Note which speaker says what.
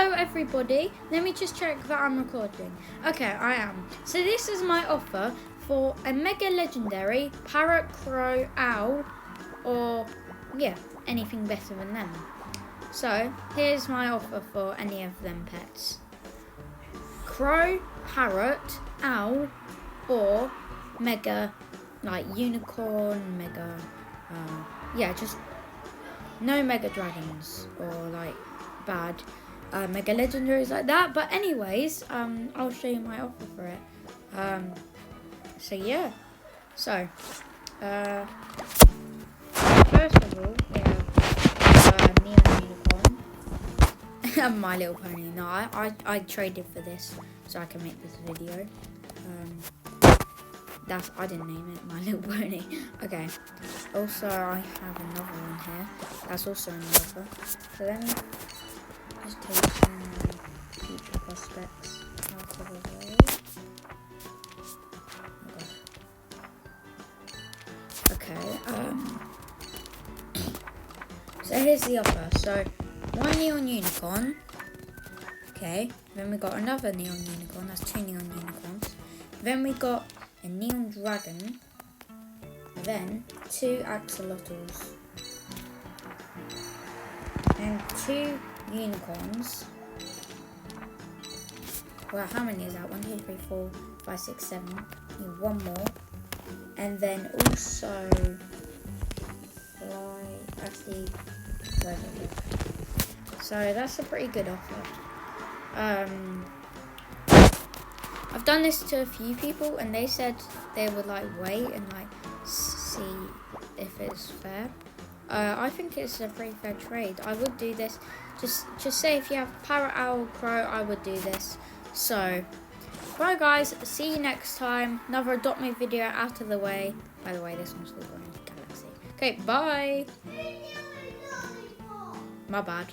Speaker 1: Hello everybody, let me just check that I'm recording. Okay, I am. So this is my offer for a mega legendary parrot, crow, owl, or yeah, anything better than them. So here's my offer for any of them pets. Crow, parrot, owl, or mega, like unicorn, mega, yeah, just no mega dragons or like bad mega legendaries like that. But anyways, I'll show you my offer for it. So yeah, so first of all we have Neon Unicorn. My Little Pony. No, I traded for this so I can make this video. I didn't name it My Little Pony. Okay. Also, I have another one here. That's also an offer. So let me just take some future prospects out of the way. Okay. So here's the offer. So one Neon Unicorn. Okay. Then we got another Neon Unicorn. That's two Neon Unicorns. Then we got a Neon Dragon, then two Axolotls, and two Unicorns. Well, how many is that? 1, 2, 3, 4, 5, 6, 7. Need one more, and then also so that's a pretty good offer. I've done this to a few people and they said they would like wait and like see if it's fair. I think it's a pretty fair trade. I would do this. Just say if you have parrot, owl, crow, I would do this. So, bye guys. See you next time. Another Adopt Me video out of the way. By the way, this one's still going to Galaxy. Okay, bye. My bad.